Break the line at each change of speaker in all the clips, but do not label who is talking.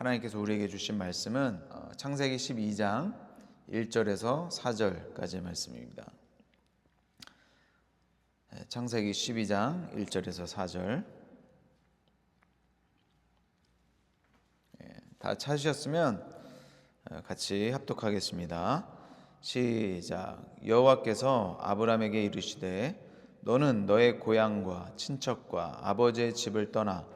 하나님께서 우리에게 주신 말씀은 창세기 12장 1절에서 4절까지의 말씀입니다. 창세기 12장 1절에서 4절. 다 찾으셨으면 같이 합독하겠습니다. 시작. 여호와께서 아브라함에게 이르시되 너는 너의 고향과 친척과 아버지의 집을 떠나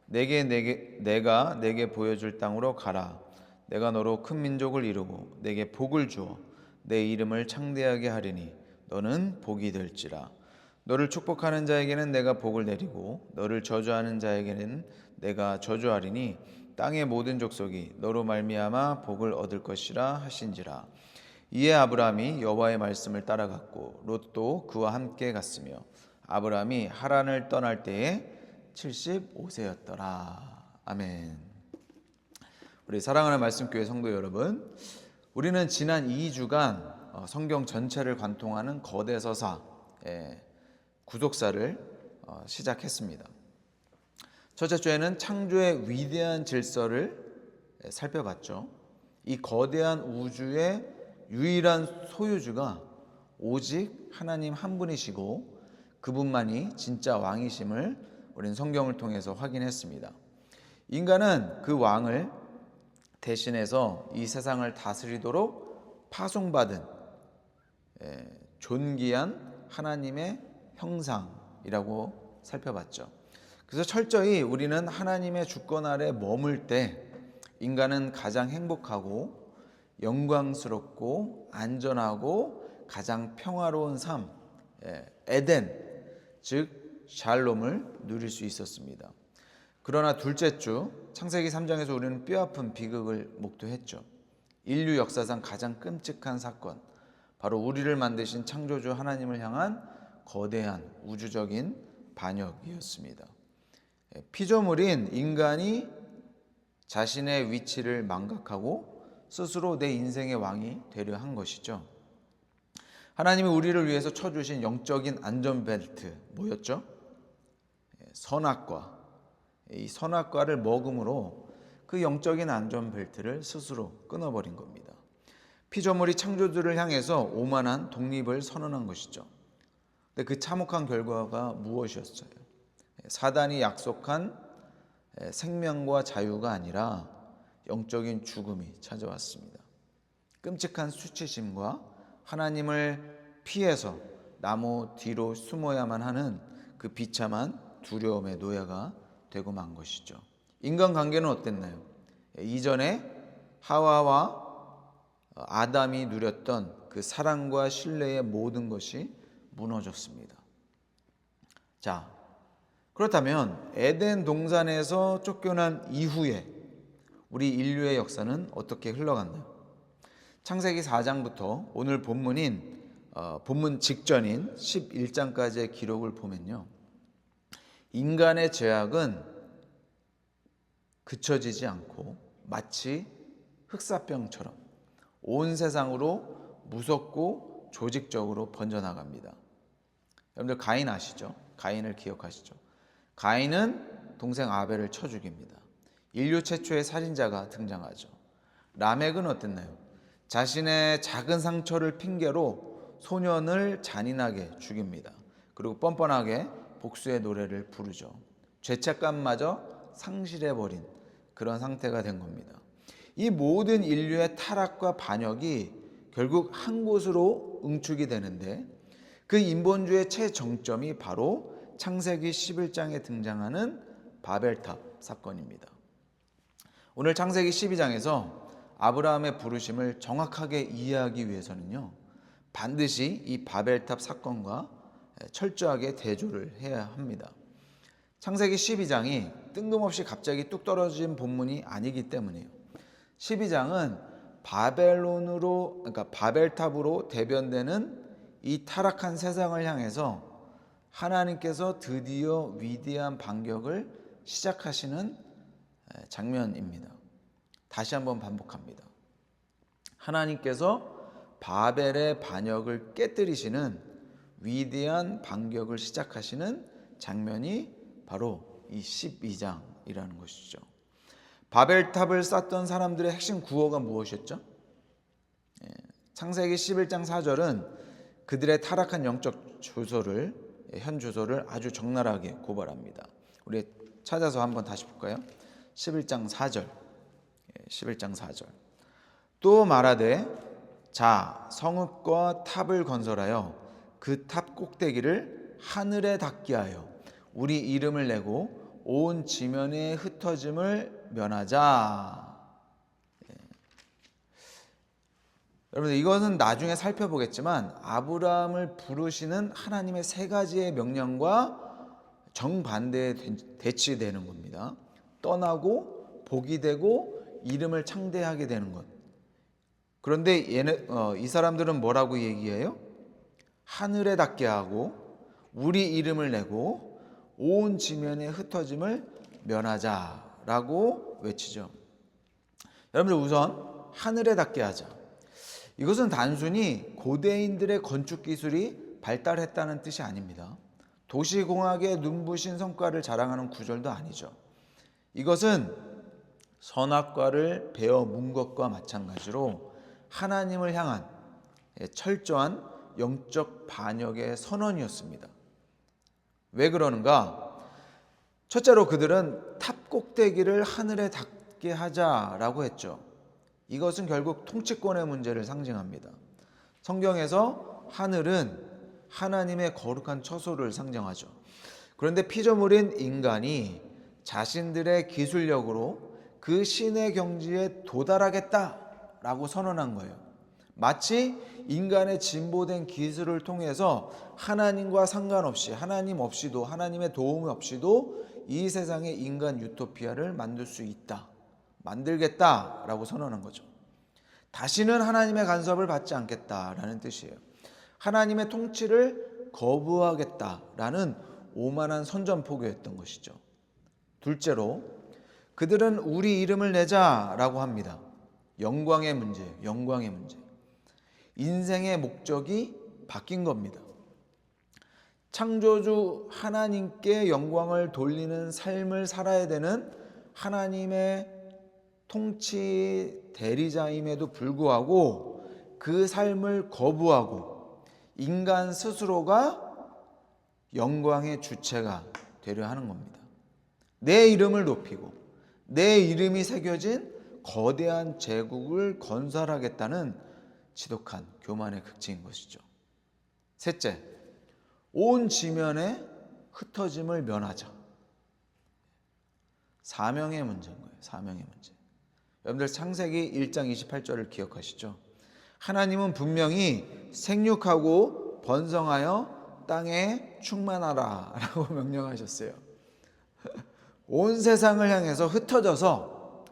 내가 내게 보여줄 땅으로 가라. 내가 너로 큰 민족을 이루고 내게 복을 주어 내 이름을 창대하게 하리니 너는 복이 될지라. 너를 축복하는 자에게는 내가 복을 내리고 너를 저주하는 자에게는 내가 저주하리니 땅의 모든 족속이 너로 말미암아 복을 얻을 것이라 하신지라. 이에 아브라함이 여호와의 말씀을 따라갔고 롯도 그와 함께 갔으며 아브라함이 하란을 떠날 때에 75세였더라. 아멘. 우리 사랑하는 말씀교회 성도 여러분, 우리는 지난 2주간 성경 전체를 관통하는 거대 서사 구속사를 시작했습니다. 첫째 주에는 창조의 위대한 질서를 살펴봤죠. 이 거대한 우주의 유일한 소유주가 오직 하나님 한 분이시고 그분만이 진짜 왕이심을 우리는 성경을 통해서 확인했습니다. 인간은 그 왕을 대신해서 이 세상을 다스리도록 파송받은 존귀한 하나님의 형상이라고 살펴봤죠. 그래서 철저히 우리는 하나님의 주권 아래 머물 때 인간은 가장 행복하고 영광스럽고 안전하고 가장 평화로운 삶, 에덴, 즉 샬롬을 누릴 수 있었습니다. 그러나 둘째 주 창세기 3장에서 우리는 뼈아픈 비극을 목도했죠. 인류 역사상 가장 끔찍한 사건, 바로 우리를 만드신 창조주 하나님을 향한 거대한 우주적인 반역이었습니다. 피조물인 인간이 자신의 위치를 망각하고 스스로 내 인생의 왕이 되려 한 것이죠. 하나님이 우리를 위해서 쳐주신 영적인 안전벨트 뭐였죠? 선악과. 이 선악과를 먹음으로 그 영적인 안전벨트를 스스로 끊어버린 겁니다. 피조물이 창조주를 향해서 오만한 독립을 선언한 것이죠. 근데 그 참혹한 결과가 무엇이었어요? 사단이 약속한 생명과 자유가 아니라 영적인 죽음이 찾아왔습니다. 끔찍한 수치심과 하나님을 피해서 나무 뒤로 숨어야만 하는 그 비참한 두려움의 노예가 되고 만 것이죠. 인간관계는 어땠나요? 이전에 하와와 아담이 누렸던 그 사랑과 신뢰의 모든 것이 무너졌습니다. 자, 그렇다면 에덴 동산에서 쫓겨난 이후에 우리 인류의 역사는 어떻게 흘러갔나요? 창세기 4장부터 오늘 본문 직전인 11장까지의 기록을 보면요, 인간의 죄악은 그쳐지지 않고 마치 흑사병처럼 온 세상으로 무섭고 조직적으로 번져나갑니다. 여러분들 가인 아시죠? 가인을 기억하시죠? 가인은 동생 아벨을 쳐 죽입니다. 인류 최초의 살인자가 등장하죠. 라멕은 어땠나요? 자신의 작은 상처를 핑계로 소년을 잔인하게 죽입니다. 그리고 뻔뻔하게 복수의 노래를 부르죠. 죄책감마저 상실해버린 그런 상태가 된 겁니다. 이 모든 인류의 타락과 반역이 결국 한 곳으로 응축이 되는데 그 인본주의 최정점이 바로 창세기 11장에 등장하는 바벨탑 사건입니다. 오늘 창세기 12장에서 아브라함의 부르심을 정확하게 이해하기 위해서는요, 반드시 이 바벨탑 사건과 철저하게 대조를 해야 합니다. 창세기 12장이 뜬금없이 갑자기 뚝 떨어진 본문이 아니기 때문이에요. 12장은 바벨탑으로 대변되는 이 타락한 세상을 향해서 하나님께서 드디어 위대한 반격을 시작하시는 장면입니다. 다시 한번 반복합니다. 하나님께서 바벨의 반역을 깨뜨리시는 위대한 반격을 시작하시는 장면이 바로 이 12장이라는 것이죠. 바벨탑을 쌓던 사람들의 핵심 구호가 무엇이었죠? 창세기 11장 4절은 그들의 타락한 영적 주소를, 현 주소를 아주 적나라하게 고발합니다. 우리 찾아서 한번 다시 볼까요? 11장 4절. 11장 4절. 또 말하되 자 성읍과 탑을 건설하여 그 탑 꼭대기를 하늘에 닿게 하여 우리 이름을 내고 온 지면에 흩어짐을 면하자. 여러분들 이것은 나중에 살펴보겠지만 아브라함을 부르시는 하나님의 세 가지의 명령과 정반대에 대치되는 겁니다. 떠나고 복이 되고 이름을 창대하게 되는 것. 그런데 이 사람들은 뭐라고 얘기해요? 하늘에 닿게 하고 우리 이름을 내고 온 지면에 흩어짐을 면하자라고 외치죠. 여러분들 우선 하늘에 닿게 하자. 이것은 단순히 고대인들의 건축 기술이 발달했다는 뜻이 아닙니다. 도시공학의 눈부신 성과를 자랑하는 구절도 아니죠. 이것은 선악과를 베어 문 것과 마찬가지로 하나님을 향한 철저한 영적 반역의 선언이었습니다. 왜 그러는가? 첫째로 그들은 탑 꼭대기를 하늘에 닿게 하자라고 했죠. 이것은 결국 통치권의 문제를 상징합니다. 성경에서 하늘은 하나님의 거룩한 처소를 상징하죠. 그런데 피조물인 인간이 자신들의 기술력으로 그 신의 경지에 도달하겠다라고 선언한 거예요. 마치 인간의 진보된 기술을 통해서 하나님과 상관없이, 하나님 없이도, 하나님의 도움 없이도 이 세상의 인간 유토피아를 만들 수 있다, 만들겠다라고 선언한 거죠. 다시는 하나님의 간섭을 받지 않겠다라는 뜻이에요. 하나님의 통치를 거부하겠다라는 오만한 선전포고였던 것이죠. 둘째로 그들은 우리 이름을 내자라고 합니다. 영광의 문제, 영광의 문제. 인생의 목적이 바뀐 겁니다. 창조주 하나님께 영광을 돌리는 삶을 살아야 되는 하나님의 통치 대리자임에도 불구하고 그 삶을 거부하고 인간 스스로가 영광의 주체가 되려 하는 겁니다. 내 이름을 높이고 내 이름이 새겨진 거대한 제국을 건설하겠다는 지독한 교만의 극치인 것이죠. 셋째, 온 지면에 흩어짐을 면하자. 사명의 문제인 거예요. 사명의 문제. 여러분들 창세기 1장 28절을 기억하시죠? 하나님은 분명히 생육하고 번성하여 땅에 충만하라 라고 명령하셨어요. 온 세상을 향해서 흩어져서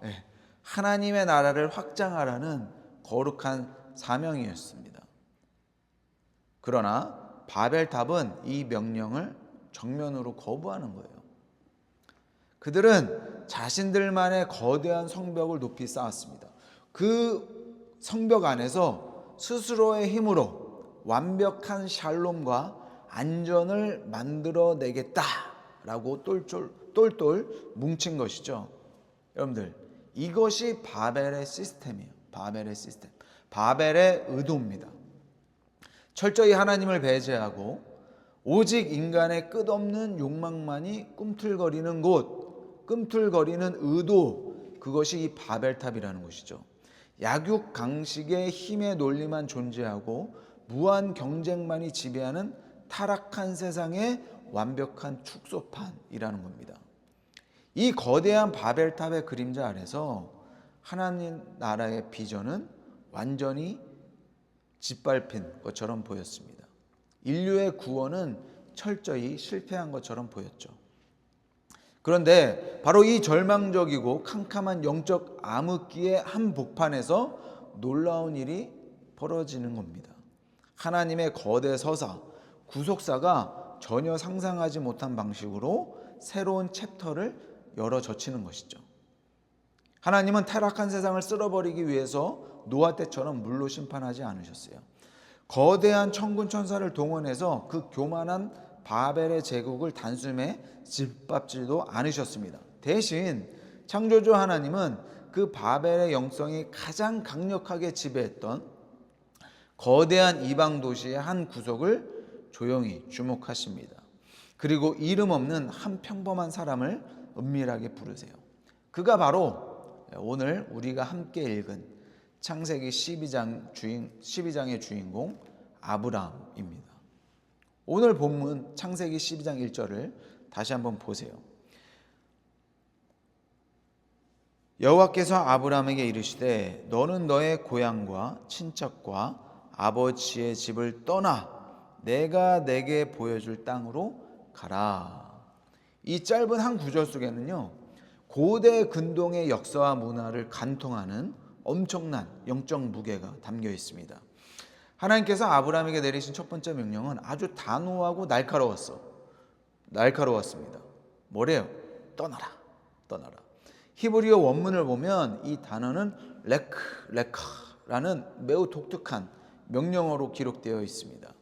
하나님의 나라를 확장하라는 거룩한 사명이었습니다. 그러나 바벨탑은 이 명령을 정면으로 거부하는 거예요. 그들은 자신들만의 거대한 성벽을 높이 쌓았습니다. 그 성벽 안에서 스스로의 힘으로 완벽한 샬롬과 안전을 만들어내겠다라고 똘똘 뭉친 것이죠. 여러분들 이것이 바벨의 시스템이에요. 바벨의 시스템, 바벨의 의도입니다. 철저히 하나님을 배제하고 오직 인간의 끝없는 욕망만이 꿈틀거리는 곳, 꿈틀거리는 의도, 그것이 이 바벨탑이라는 것이죠. 약육강식의 힘의 논리만 존재하고 무한 경쟁만이 지배하는 타락한 세상의 완벽한 축소판이라는 겁니다. 이 거대한 바벨탑의 그림자 아래서 하나님 나라의 비전은 완전히 짓밟힌 것처럼 보였습니다. 인류의 구원은 철저히 실패한 것처럼 보였죠. 그런데 바로 이 절망적이고 캄캄한 영적 암흑기의 한복판에서 놀라운 일이 벌어지는 겁니다. 하나님의 거대 서사, 구속사가 전혀 상상하지 못한 방식으로 새로운 챕터를 열어 젖히는 것이죠. 하나님은 타락한 세상을 쓸어버리기 위해서 노아 때처럼 물로 심판하지 않으셨어요. 거대한 천군 천사를 동원해서 그 교만한 바벨의 제국을 단숨에 짓밟지도 않으셨습니다. 대신 창조주 하나님은 그 바벨의 영성이 가장 강력하게 지배했던 거대한 이방 도시의 한 구석을 조용히 주목하십니다. 그리고 이름 없는 한 평범한 사람을 은밀하게 부르세요. 그가 바로 오늘 우리가 함께 읽은 창세기 12장의 주인공 아브라함입니다. 오늘 본문 창세기 12장 1절을 다시 한번 보세요. 여호와께서 아브라함에게 이르시되 너는 너의 고향과 친척과 아버지의 집을 떠나 내가 내게 보여줄 땅으로 가라. 이 짧은 한 구절 속에는요, 고대 근동의 역사와 문화를 간통하는 엄청난 영적 무게가 담겨 있습니다. 하나님께서 아브라함에게 내리신 첫 번째 명령은 아주 단호하고 날카로웠습니다. 뭐래요? 떠나라. 히브리어 원문을 보면 이 단어는 레카라는 매우 독특한 명령어로 기록되어 있습니다.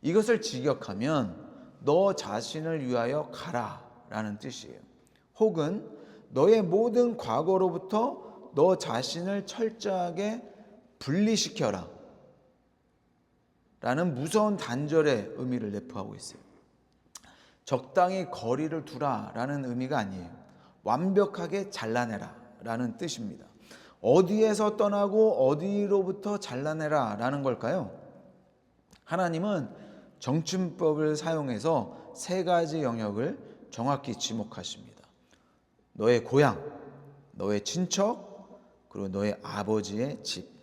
이것을 직역하면 너 자신을 위하여 가라 라는 뜻이에요. 혹은 너의 모든 과거로부터 너 자신을 철저하게 분리시켜라 라는 무서운 단절의 의미를 내포하고 있어요. 적당히 거리를 두라 라는 의미가 아니에요. 완벽하게 잘라내라 라는 뜻입니다. 어디에서 떠나고 어디로부터 잘라내라 라는 걸까요? 하나님은 정춘법을 사용해서 세 가지 영역을 정확히 지목하십니다. 너의 고향, 너의 친척, 그리고 너의 아버지의 집.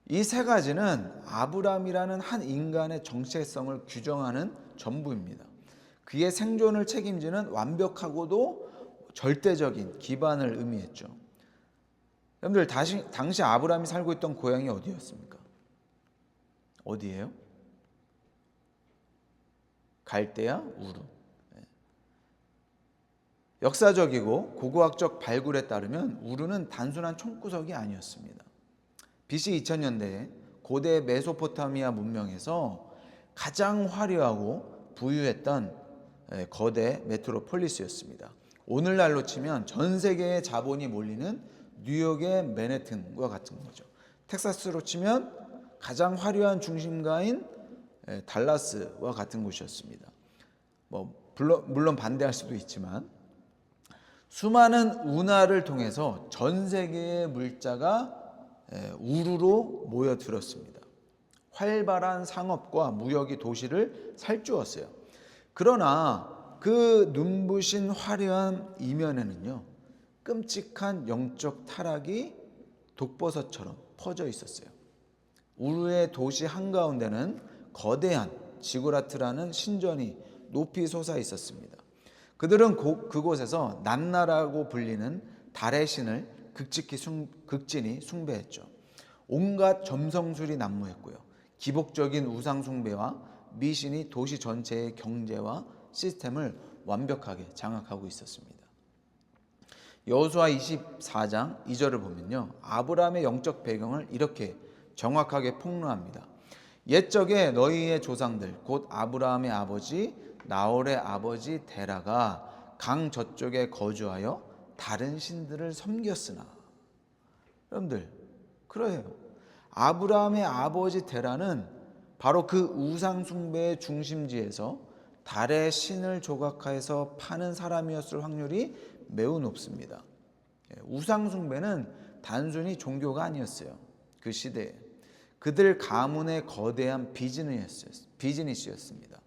이 세 가지는 아브라함이라는 한 인간의 정체성을 규정하는 전부입니다. 그의 생존을 책임지는 완벽하고도 절대적인 기반을 의미했죠. 여러분들 당시 아브라함이 살고 있던 고향이 어디였습니까? 어디예요? 갈대아 우르. 역사적이고 고고학적 발굴에 따르면 우르는 단순한 총구석이 아니었습니다. BC 2000년대에 고대 메소포타미아 문명에서 가장 화려하고 부유했던 거대 메트로폴리스였습니다. 오늘날로 치면 전 세계의 자본이 몰리는 뉴욕의 맨해튼과 같은 거죠. 텍사스로 치면 가장 화려한 중심가인 달라스와 같은 곳이었습니다. 물론 반대할 수도 있지만 수많은 운하를 통해서 전 세계의 물자가 우르로 모여들었습니다. 활발한 상업과 무역이 도시를 살찌웠어요. 그러나 그 눈부신 화려한 이면에는요, 끔찍한 영적 타락이 독버섯처럼 퍼져 있었어요. 우르의 도시 한가운데는 거대한 지구라트라는 신전이 높이 솟아 있었습니다. 그들은 그곳에서 난나라고 불리는 달의 신을 극진히 숭배했죠. 온갖 점성술이 난무했고요. 기복적인 우상 숭배와 미신이 도시 전체의 경제와 시스템을 완벽하게 장악하고 있었습니다. 여호수아 24장 2절을 보면요, 아브라함의 영적 배경을 이렇게 정확하게 폭로합니다. 옛적에 너희의 조상들 곧 아브라함의 아버지 나홀의 아버지 데라가 강 저쪽에 거주하여 다른 신들을 섬겼으나. 여러분들, 그래요. 아브라함의 아버지 데라는 바로 그 우상 숭배의 중심지에서 달의 신을 조각해서 파는 사람이었을 확률이 매우 높습니다. 우상 숭배는 단순히 종교가 아니었어요. 그 시대에 그들 가문의 거대한 비즈니스였습니다.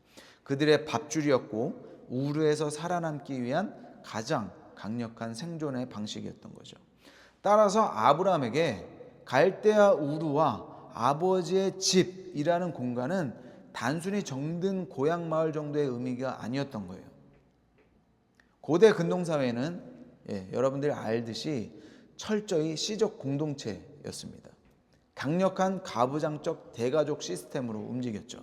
그들의 밥줄이었고 우르에서 살아남기 위한 가장 강력한 생존의 방식이었던 거죠. 따라서 아브라함에게 갈대아 우르와 아버지의 집이라는 공간은 단순히 정든 고향 마을 정도의 의미가 아니었던 거예요. 고대 근동사회는 여러분들이 알듯이 철저히 시족 공동체였습니다. 강력한 가부장적 대가족 시스템으로 움직였죠.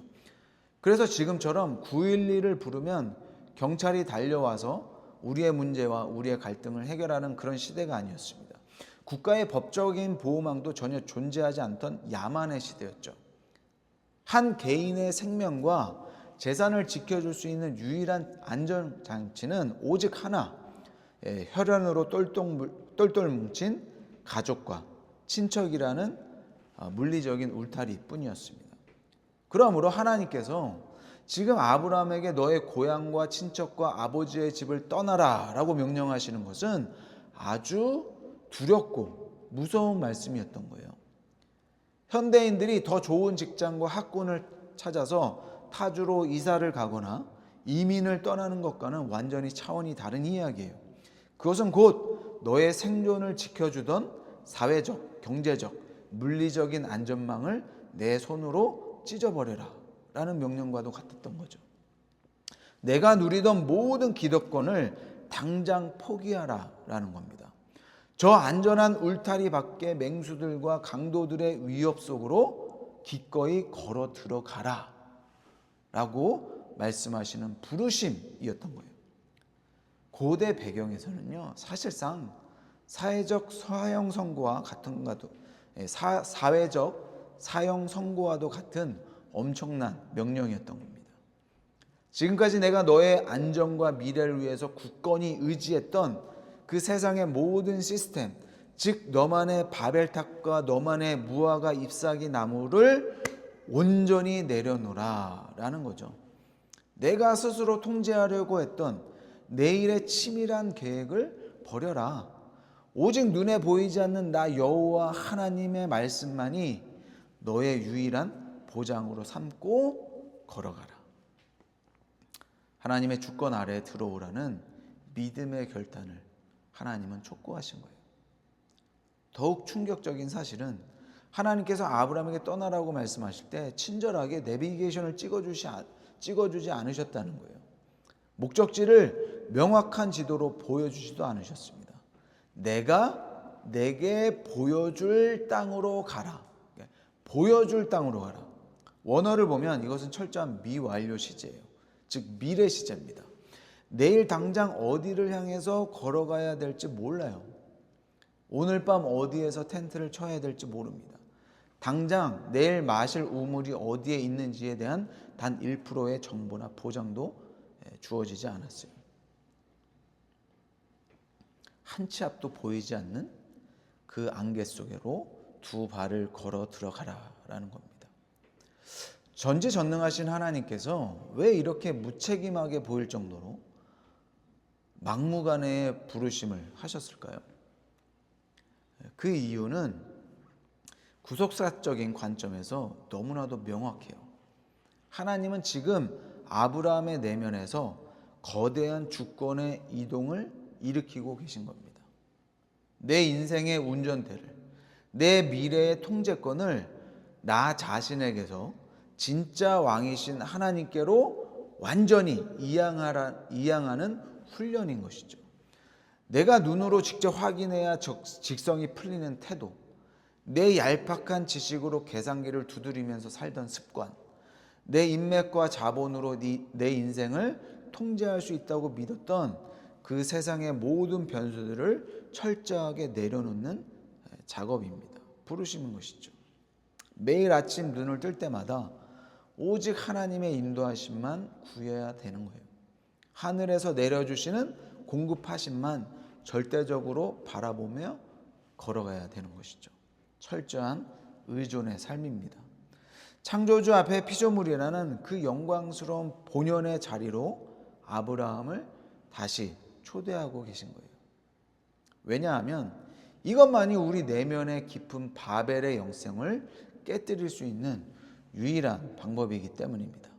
그래서 지금처럼 911을 부르면 경찰이 달려와서 우리의 문제와 우리의 갈등을 해결하는 그런 시대가 아니었습니다. 국가의 법적인 보호망도 전혀 존재하지 않던 야만의 시대였죠. 한 개인의 생명과 재산을 지켜줄 수 있는 유일한 안전장치는 오직 하나, 혈연으로 똘똘 뭉친 가족과 친척이라는 물리적인 울타리뿐이었습니다. 그러므로 하나님께서 지금 아브라함에게 너의 고향과 친척과 아버지의 집을 떠나라 라고 명령하시는 것은 아주 두렵고 무서운 말씀이었던 거예요. 현대인들이 더 좋은 직장과 학군을 찾아서 타주로 이사를 가거나 이민을 떠나는 것과는 완전히 차원이 다른 이야기예요. 그것은 곧 너의 생존을 지켜주던 사회적, 경제적, 물리적인 안전망을 내 손으로 찢어버려라 라는 명령과도 같았던 거죠. 내가 누리던 모든 기득권을 당장 포기하라 라는 겁니다. 저 안전한 울타리 밖에 맹수들과 강도들의 위협 속으로 기꺼이 걸어 들어가라 라고 말씀하시는 부르심이었던 거예요. 고대 배경에서는요, 사실상 사회적 사형 선고와 같은 것도 사회적 사형 선고와도 같은 엄청난 명령이었던 겁니다. 지금까지 내가 너의 안전과 미래를 위해서 굳건히 의지했던 그 세상의 모든 시스템, 즉 너만의 바벨탑과 너만의 무화과 잎사귀 나무를 온전히 내려놓으라 라는 거죠. 내가 스스로 통제하려고 했던 내일의 치밀한 계획을 버려라. 오직 눈에 보이지 않는 나 여호와 하나님의 말씀만이 너의 유일한 보장으로 삼고 걸어가라. 하나님의 주권 아래에 들어오라는 믿음의 결단을 하나님은 촉구하신 거예요. 더욱 충격적인 사실은 하나님께서 아브라함에게 떠나라고 말씀하실 때 친절하게 내비게이션을 찍어주지 않으셨다는 거예요. 목적지를 명확한 지도로 보여주지도 않으셨습니다. 내가 내게 보여줄 땅으로 가라. 보여줄 땅으로 가라. 원어를 보면 이것은 철저한 미완료 시제예요. 즉 미래 시제입니다. 내일 당장 어디를 향해서 걸어가야 될지 몰라요. 오늘 밤 어디에서 텐트를 쳐야 될지 모릅니다. 당장 내일 마실 우물이 어디에 있는지에 대한 단 1%의 정보나 보장도 주어지지 않았어요. 한 치 앞도 보이지 않는 그 안개 속으로 두 발을 걸어 들어가라라는 겁니다. 전지전능하신 하나님께서 왜 이렇게 무책임하게 보일 정도로 막무가내의 부르심을 하셨을까요? 그 이유는 구속사적인 관점에서 너무나도 명확해요. 하나님은 지금 아브라함의 내면에서 거대한 주권의 이동을 일으키고 계신 겁니다. 내 인생의 운전대를, 내 미래의 통제권을 나 자신에게서 진짜 왕이신 하나님께로 완전히 이양하는 훈련인 것이죠. 내가 눈으로 직접 확인해야 직성이 풀리는 태도, 내 얄팍한 지식으로 계산기를 두드리면서 살던 습관, 내 인맥과 자본으로 내 인생을 통제할 수 있다고 믿었던 그 세상의 모든 변수들을 철저하게 내려놓는 작업입니다. 부르시는 것이죠. 매일 아침 눈을 뜰 때마다 오직 하나님의 인도하심만 구해야 되는 거예요. 하늘에서 내려주시는 공급하심만 절대적으로 바라보며 걸어가야 되는 것이죠. 철저한 의존의 삶입니다. 창조주 앞에 피조물이라는 그 영광스러운 본연의 자리로 아브라함을 다시 초대하고 계신 거예요. 왜냐하면 이것만이 우리 내면의 깊은 바벨의 영성을 깨뜨릴 수 있는 유일한 방법이기 때문입니다.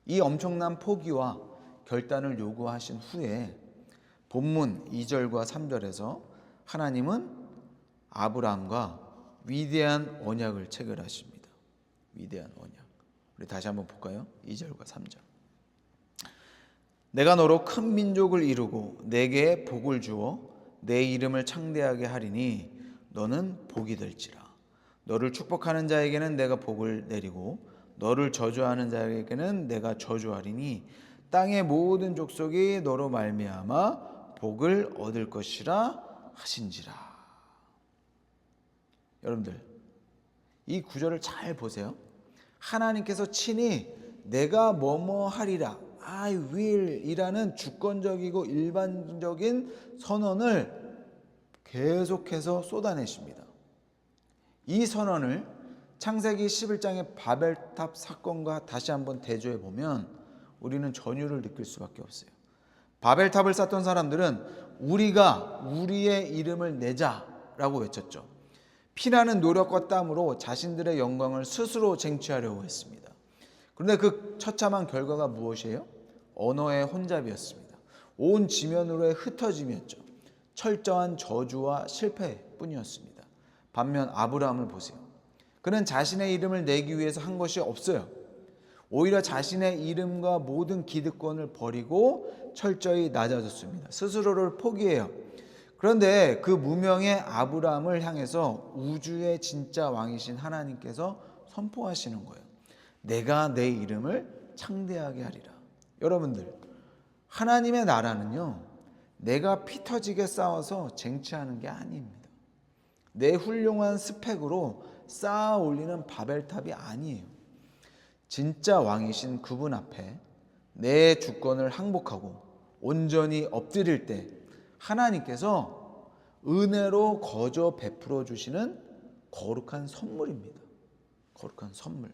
이 엄청난 포기와 결단을 요구하신 후에 본문 2절과 3절에서 하나님은 아브라함과 위대한 언약을 체결하십니다. 위대한 언약. 우리 다시 한번 볼까요? 2절과 3절. 내가 너로 큰 민족을 이루고 내게 복을 주어 내 이름을 창대하게 하리니 너는 복이 될지라. 너를 축복하는 자에게는 내가 복을 내리고 너를 저주하는 자에게는 내가 저주하리니 땅의 모든 족속이 너로 말미암아 복을 얻을 것이라 하신지라. 여러분들 이 구절을 잘 보세요. 하나님께서 친히 내가 뭐뭐 하리라 I will이라는 주권적이고 일반적인 선언을 계속해서 쏟아내십니다. 이 선언을 창세기 11장의 바벨탑 사건과 다시 한번 대조해 보면 우리는 전율을 느낄 수밖에 없어요. 바벨탑을 쌓던 사람들은 우리가 우리의 이름을 내자라고 외쳤죠. 피나는 노력과 땀으로 자신들의 영광을 스스로 쟁취하려고 했습니다. 그런데 그 처참한 결과가 무엇이에요? 언어의 혼잡이었습니다. 온 지면으로의 흩어짐이었죠. 철저한 저주와 실패뿐이었습니다. 반면 아브라함을 보세요. 그는 자신의 이름을 내기 위해서 한 것이 없어요. 오히려 자신의 이름과 모든 기득권을 버리고 철저히 낮아졌습니다. 스스로를 포기해요. 그런데 그 무명의 아브라함을 향해서 우주의 진짜 왕이신 하나님께서 선포하시는 거예요. 내가 내 이름을 창대하게 하리라. 여러분들, 하나님의 나라는요, 내가 피 터지게 싸워서 쟁취하는 게 아닙니다. 내 훌륭한 스펙으로 쌓아 올리는 바벨탑이 아니에요. 진짜 왕이신 그분 앞에 내 주권을 항복하고 온전히 엎드릴 때 하나님께서 은혜로 거저 베풀어 주시는 거룩한 선물입니다. 거룩한 선물.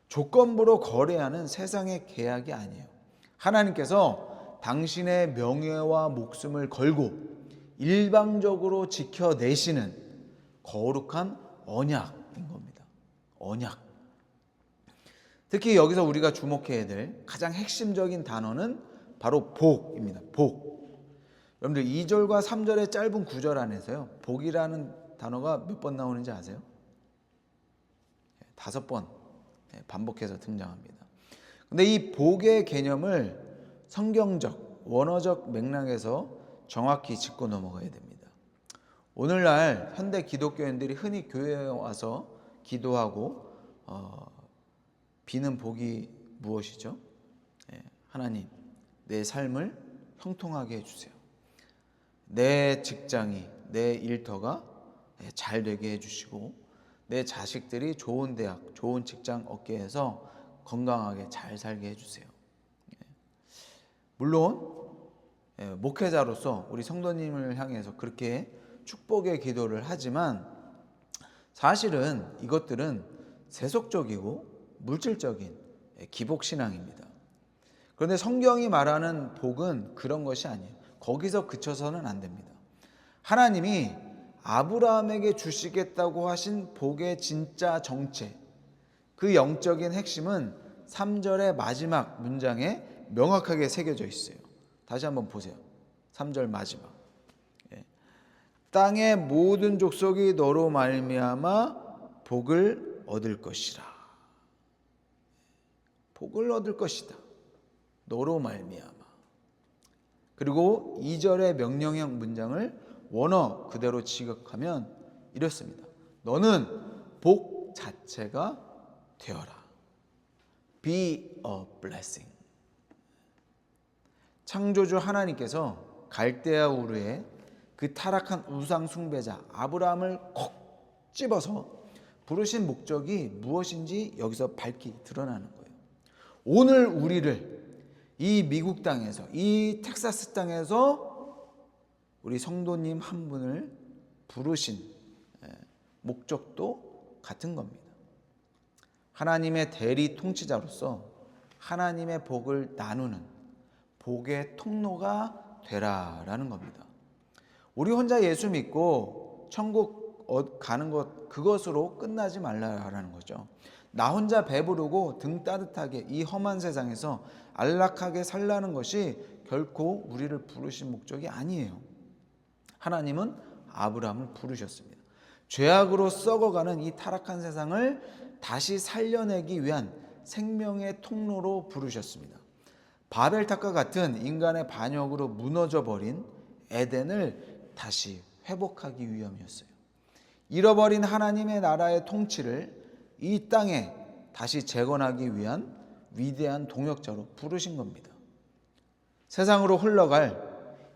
조건부로 거래하는 세상의 계약이 아니에요. 하나님께서 당신의 명예와 목숨을 걸고 일방적으로 지켜내시는 거룩한 언약인 겁니다. 언약. 특히 여기서 우리가 주목해야 될 가장 핵심적인 단어는 바로 복입니다. 복. 여러분들 2절과 3절의 짧은 구절 안에서요, 복이라는 단어가 몇 번 나오는지 아세요? 5번 반복해서 등장합니다. 근데 이 복의 개념을 성경적, 원어적 맥락에서 정확히 짚고 넘어가야 됩니다. 오늘날 현대 기독교인들이 흔히 교회에 와서 기도하고 비는 복이 무엇이죠? 하나님, 내 삶을 형통하게 해주세요. 내 직장이, 내 일터가 잘 되게 해주시고 내 자식들이 좋은 대학, 좋은 직장 얻게 해서 건강하게 잘 살게 해주세요. 물론 목회자로서 우리 성도님을 향해서 그렇게 축복의 기도를 하지만 사실은 이것들은 세속적이고 물질적인 기복신앙입니다. 그런데 성경이 말하는 복은 그런 것이 아니에요. 거기서 그쳐서는 안 됩니다. 하나님이 아브라함에게 주시겠다고 하신 복의 진짜 정체, 그 영적인 핵심은 3절의 마지막 문장에 명확하게 새겨져 있어요. 다시 한번 보세요. 3절 마지막. 땅의 모든 족속이 너로 말미암아 복을 얻을 것이라. 복을 얻을 것이다. 너로 말미암아. 그리고 2절의 명령형 문장을 원어 그대로 지각하면 이렇습니다. 너는 복 자체가 되어라. Be a blessing. 창조주 하나님께서 갈대아 우르의 그 타락한 우상 숭배자 아브라함을 콕 집어서 부르신 목적이 무엇인지 여기서 밝히 드러나는 거예요. 오늘 우리를 이 미국 땅에서, 이 텍사스 땅에서 우리 성도님 한 분을 부르신 목적도 같은 겁니다. 하나님의 대리 통치자로서 하나님의 복을 나누는 복의 통로가 되라라는 겁니다. 우리 혼자 예수 믿고 천국 가는 것, 그것으로 끝나지 말라라는 거죠. 나 혼자 배부르고 등 따뜻하게 이 험한 세상에서 안락하게 살라는 것이 결코 우리를 부르신 목적이 아니에요. 하나님은 아브라함을 부르셨습니다. 죄악으로 썩어가는 이 타락한 세상을 다시 살려내기 위한 생명의 통로로 부르셨습니다. 바벨탑과 같은 인간의 반역으로 무너져버린 에덴을 다시 회복하기 위함이었어요. 잃어버린 하나님의 나라의 통치를 이 땅에 다시 재건하기 위한 위대한 동역자로 부르신 겁니다. 세상으로 흘러갈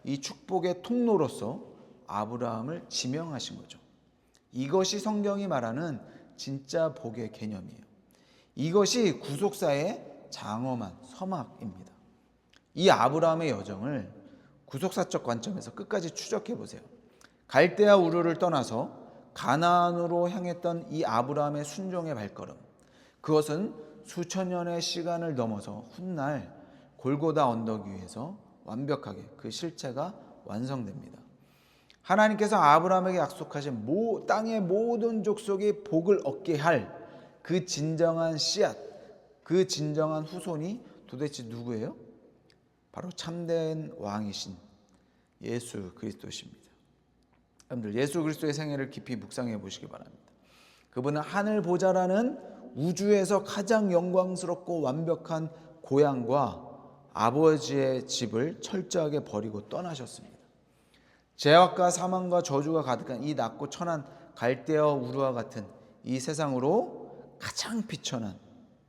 이 축복의 통로로서 아브라함을 지명하신 거죠. 이것이 성경이 말하는 진짜 복의 개념이에요. 이것이 구속사의 장엄한 서막입니다. 이 아브라함의 여정을 구속사적 관점에서 끝까지 추적해 보세요. 갈대아 우르를 떠나서 가나안으로 향했던 이 아브라함의 순종의 발걸음, 그것은 수천 년의 시간을 넘어서 훗날 골고다 언덕 위에서 완벽하게 그 실체가 완성됩니다. 하나님께서 아브라함에게 약속하신 땅의 모든 족속이 복을 얻게 할 그 진정한 씨앗, 그 진정한 후손이 도대체 누구예요? 바로 참된 왕이신 예수 그리스도십니다. 여러분들, 예수 그리스도의 생애를 깊이 묵상해 보시기 바랍니다. 그분은 하늘 보좌라는 우주에서 가장 영광스럽고 완벽한 고향과 아버지의 집을 철저하게 버리고 떠나셨습니다. 죄악과 사망과 저주가 가득한 이 낮고 천한 갈대아 우르와 같은 이 세상으로 가장 비천한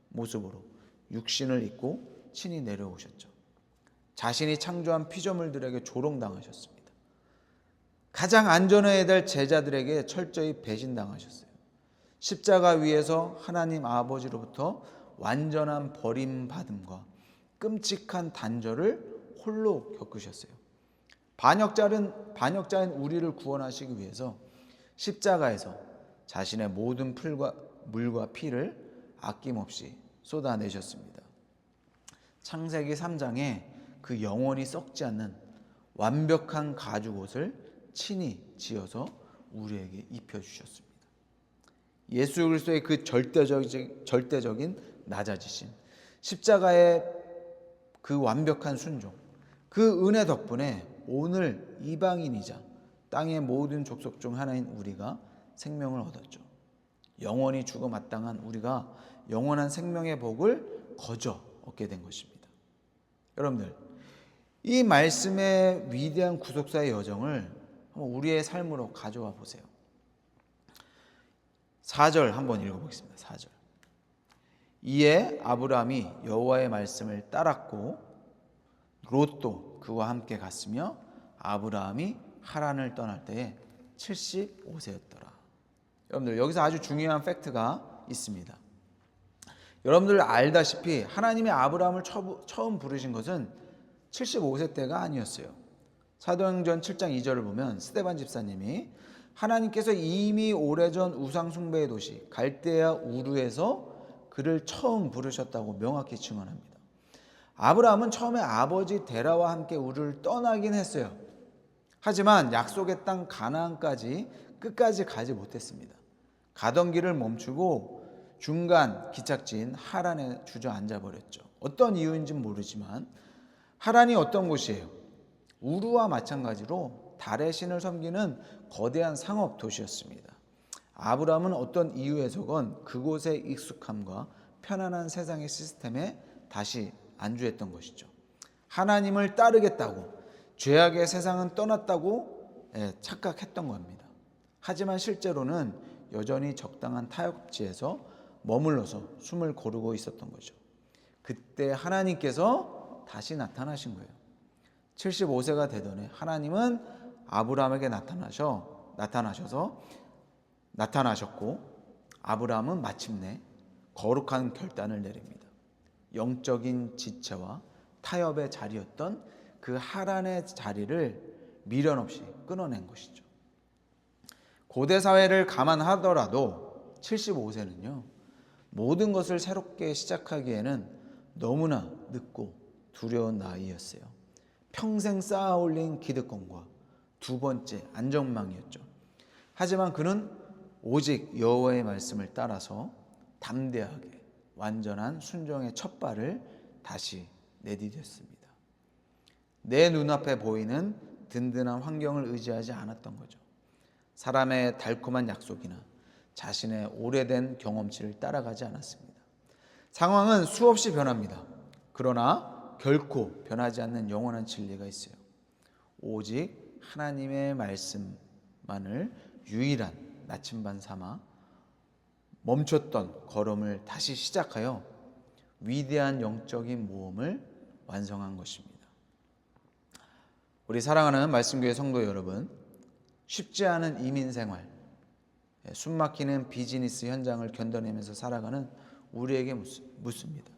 모습으로 육신을 입고 친히 내려오셨죠. 자신이 창조한 피조물들에게 조롱당하셨습니다. 가장 안전해야 될 제자들에게 철저히 배신당하셨어요. 십자가 위에서 하나님 아버지로부터 완전한 버림받음과 끔찍한 단절을 홀로 겪으셨어요. 반역자인 우리를 구원하시기 위해서 십자가에서 자신의 모든 물과 피를 아낌없이 쏟아내셨습니다. 창세기 3장에 그 영원히 썩지 않는 완벽한 가죽옷을 친히 지어서 우리에게 입혀주셨습니다. 예수 그리스도의 그 절대적인 낮아지심, 십자가의 그 완벽한 순종, 그 은혜 덕분에 오늘 이방인이자 땅의 모든 족속 중 하나인 우리가 생명을 얻었죠. 영원히 죽어 마땅한 우리가 영원한 생명의 복을 거저 얻게 된 것입니다. 여러분들, 이 말씀의 위대한 구속사의 여정을 한번 우리의 삶으로 가져와 보세요. 4절 한번 읽어보겠습니다. 4절. 이에 아브라함이 여호와의 말씀을 따랐고 롯도 그와 함께 갔으며 아브라함이 하란을 떠날 때에 75세였더라. 여러분들, 여기서 아주 중요한 팩트가 있습니다. 여러분들 알다시피 하나님이 아브라함을 처음 부르신 것은 75세 때가 아니었어요. 사도행전 7장 2절을 보면 스데반 집사님이 하나님께서 이미 오래전 우상 숭배의 도시 갈대아 우르에서 그를 처음 부르셨다고 명확히 증언합니다. 아브라함은 처음에 아버지 데라와 함께 우르를 떠나긴 했어요. 하지만 약속의 땅 가나안까지 끝까지 가지 못했습니다. 가던 길을 멈추고 중간 기착지인 하란에 주저앉아 버렸죠. 어떤 이유인지는 모르지만 하란이 어떤 곳이에요? 우르와 마찬가지로 달의 신을 섬기는 거대한 상업 도시였습니다. 아브라함은 어떤 이유에서건 그곳의 익숙함과 편안한 세상의 시스템에 다시 안주했던 것이죠. 하나님을 따르겠다고, 죄악의 세상은 떠났다고 착각했던 겁니다. 하지만 실제로는 여전히 적당한 타협지에서 머물러서 숨을 고르고 있었던 거죠. 그때 하나님께서 다시 나타나신 거예요. 75세가 되던 해 하나님은 아브라함에게 나타나셨고 아브라함은 마침내 거룩한 결단을 내립니다. 영적인 지체와 타협의 자리였던 그 하란의 자리를 미련 없이 끊어낸 것이죠. 고대 사회를 감안하더라도 75세는요, 모든 것을 새롭게 시작하기에는 너무나 늦고 두려운 나이였어요. 평생 쌓아올린 기득권과 두 번째 안전망이었죠. 하지만 그는 오직 여호와의 말씀을 따라서 담대하게 완전한 순종의 첫 발을 다시 내디뎠습니다. 내 눈앞에 보이는 든든한 환경을 의지하지 않았던 거죠. 사람의 달콤한 약속이나 자신의 오래된 경험치를 따라가지 않았습니다. 상황은 수없이 변합니다. 그러나 결코 변하지 않는 영원한 진리가 있어요. 오직 하나님의 말씀만을 유일한 나침반 삼아 멈췄던 걸음을 다시 시작하여 위대한 영적인 모험을 완성한 것입니다. 우리 사랑하는 말씀교회 성도 여러분, 쉽지 않은 이민 생활, 숨막히는 비즈니스 현장을 견뎌내면서 살아가는 우리에게 묻습니다.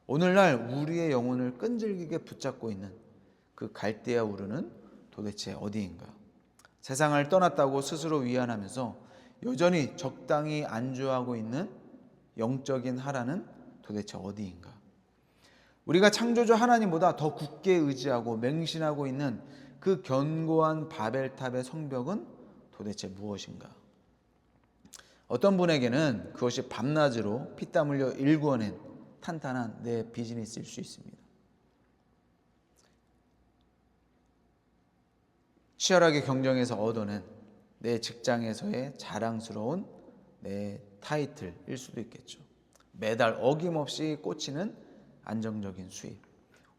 오늘날 우리의 영혼을 끈질기게 붙잡고 있는 그 갈대아 우르는 도대체 어디인가? 세상을 떠났다고 스스로 위안하면서 여전히 적당히 안주하고 있는 영적인 하라는 도대체 어디인가? 우리가 창조주 하나님보다 더 굳게 의지하고 맹신하고 있는 그 견고한 바벨탑의 성벽은 도대체 무엇인가? 어떤 분에게는 그것이 밤낮으로 피땀 흘려 일구어낸 탄탄한 내 비즈니스일 수 있습니다. 치열하게 경쟁해서 얻어낸 내 직장에서의 자랑스러운 내 타이틀일 수도 있겠죠. 매달 어김없이 꽂히는 안정적인 수입,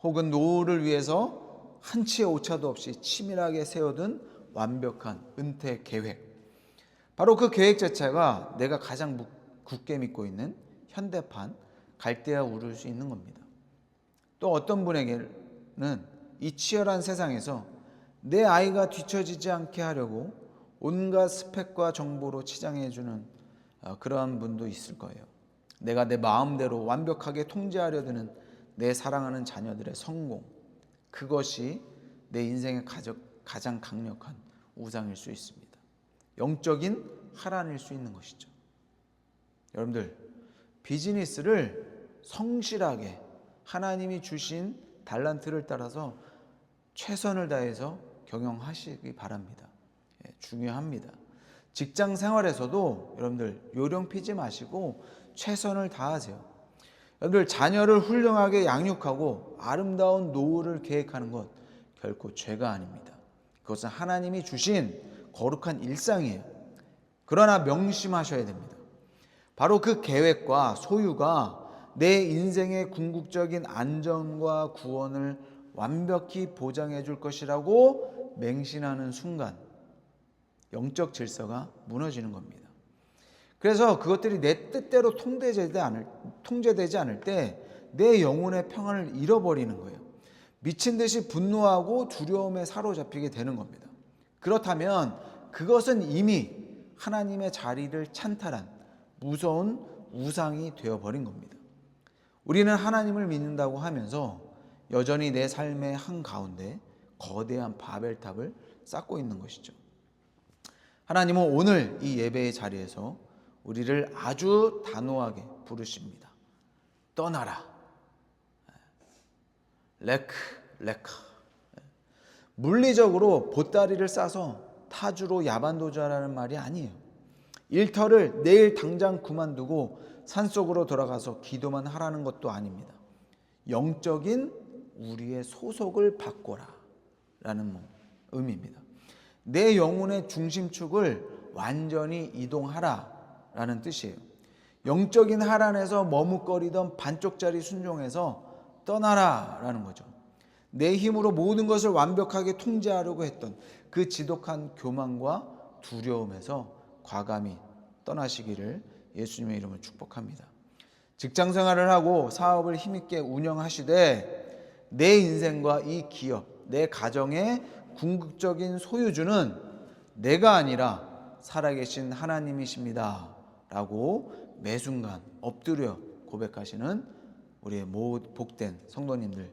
혹은 노후를 위해서 한치의 오차도 없이 치밀하게 세워둔 완벽한 은퇴 계획. 바로 그 계획 자체가 내가 가장 굳게 믿고 있는 현대판 갈대아 우를 수 있는 겁니다. 또 어떤 분에게는 이 치열한 세상에서 내 아이가 뒤처지지 않게 하려고 온갖 스펙과 정보로 치장해주는 그러한 분도 있을 거예요. 내가 내 마음대로 완벽하게 통제하려 드는 내 사랑하는 자녀들의 성공, 그것이 내 인생의 가장 강력한 우상일 수 있습니다. 영적인 하란일 수 있는 것이죠. 여러분들, 비즈니스를 성실하게 하나님이 주신 달란트를 따라서 최선을 다해서 경영하시기 바랍니다. 중요합니다. 직장 생활에서도 여러분들 요령 피지 마시고 최선을 다하세요. 여러분들, 자녀를 훌륭하게 양육하고 아름다운 노후를 계획하는 것 결코 죄가 아닙니다. 그것은 하나님이 주신 거룩한 일상이에요. 그러나 명심하셔야 됩니다. 바로 그 계획과 소유가 내 인생의 궁극적인 안전과 구원을 완벽히 보장해 줄 것이라고 맹신하는 순간 영적 질서가 무너지는 겁니다. 그래서 그것들이 내 뜻대로 통제되지 않을 때 내 영혼의 평안을 잃어버리는 거예요. 미친 듯이 분노하고 두려움에 사로잡히게 되는 겁니다. 그렇다면 그것은 이미 하나님의 자리를 찬탈한 무서운 우상이 되어버린 겁니다. 우리는 하나님을 믿는다고 하면서 여전히 내 삶의 한가운데 거대한 바벨탑을 쌓고 있는 것이죠. 하나님은 오늘 이 예배의 자리에서 우리를 아주 단호하게 부르십니다. 떠나라. 레크. 물리적으로 보따리를 싸서 타주로 야반도주하라는 말이 아니에요. 일터를 내일 당장 그만두고 산속으로 돌아가서 기도만 하라는 것도 아닙니다. 영적인 우리의 소속을 바꿔라 라는 의미입니다. 내 영혼의 중심축을 완전히 이동하라 라는 뜻이에요. 영적인 하란에서 머뭇거리던 반쪽짜리 순종에서 떠나라 라는 거죠. 내 힘으로 모든 것을 완벽하게 통제하려고 했던 그 지독한 교만과 두려움에서 과감히 떠나시기를 예수님의 이름으로 축복합니다. 직장 생활을 하고 사업을 힘있게 운영하시되 내 인생과 이 기업, 내 가정의 궁극적인 소유주는 내가 아니라 살아계신 하나님이십니다 라고 매 순간 엎드려 고백하시는 우리의 복된 성도님들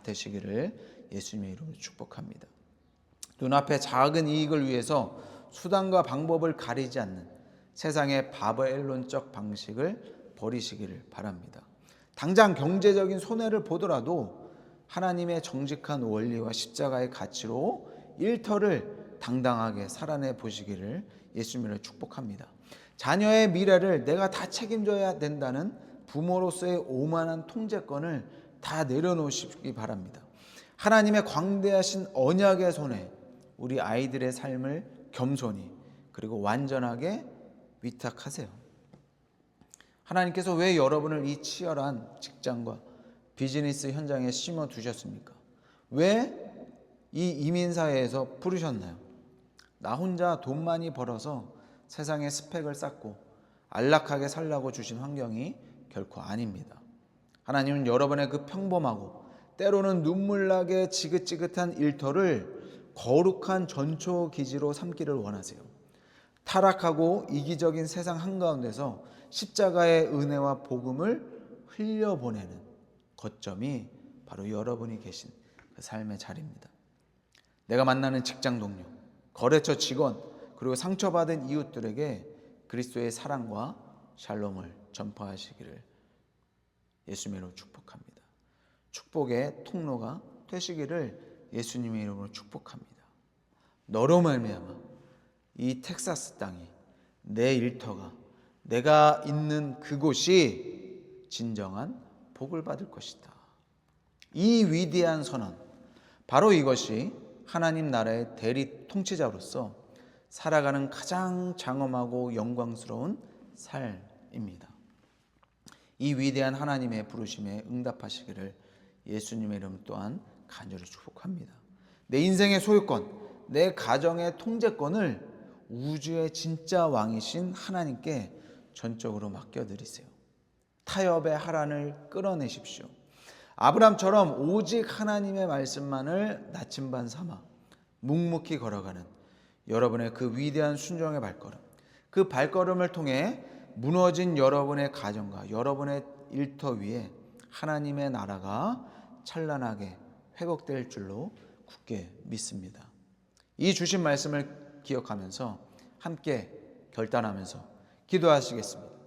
되시기를 예수님의 이름으로 축복합니다. 눈앞의 작은 이익을 위해서 수단과 방법을 가리지 않는 세상의 바벨론적 방식을 버리시기를 바랍니다. 당장 경제적인 손해를 보더라도 하나님의 정직한 원리와 십자가의 가치로 일터를 당당하게 살아내 보시기를 예수님을 축복합니다. 자녀의 미래를 내가 다 책임져야 된다는 부모로서의 오만한 통제권을 다 내려놓으시기 바랍니다. 하나님의 광대하신 언약의 손에 우리 아이들의 삶을 겸손히 그리고 완전하게 위탁하세요. 하나님께서 왜 여러분을 이 치열한 직장과 비즈니스 현장에 심어 두셨습니까? 왜 이 이민사회에서 부르셨나요? 나 혼자 돈 많이 벌어서 세상에 스펙을 쌓고 안락하게 살라고 주신 환경이 결코 아닙니다. 하나님은 여러분의 그 평범하고 때로는 눈물나게 지긋지긋한 일터를 거룩한 전초 기지로 삼기를 원하세요. 타락하고 이기적인 세상 한가운데서 십자가의 은혜와 복음을 흘려보내는 거점이 바로 여러분이 계신 그 삶의 자리입니다. 내가 만나는 직장 동료, 거래처 직원, 그리고 상처받은 이웃들에게 그리스도의 사랑과 샬롬을 전파하시기를 예수님으로 축복합니다. 축복의 통로가 되시기를 예수님의 이름으로 축복합니다. 너로 말미암아 이 텍사스 땅이, 내 일터가, 내가 있는 그곳이 진정한 복을 받을 것이다. 이 위대한 선언, 바로 이것이 하나님 나라의 대리 통치자로서 살아가는 가장 장엄하고 영광스러운 삶입니다. 이 위대한 하나님의 부르심에 응답하시기를 예수님의 이름 또한 간절히 축복합니다. 내 인생의 소유권, 내 가정의 통제권을 우주의 진짜 왕이신 하나님께 전적으로 맡겨드리세요. 타협의 하란을 끌어내십시오. 아브람처럼 오직 하나님의 말씀만을 나침반 삼아 묵묵히 걸어가는 여러분의 그 위대한 순종의 발걸음, 그 발걸음을 통해 무너진 여러분의 가정과 여러분의 일터 위에 하나님의 나라가 찬란하게 회복될 줄로 굳게 믿습니다. 이 주신 말씀을 기억하면서 함께 결단하면서 기도하시겠습니다.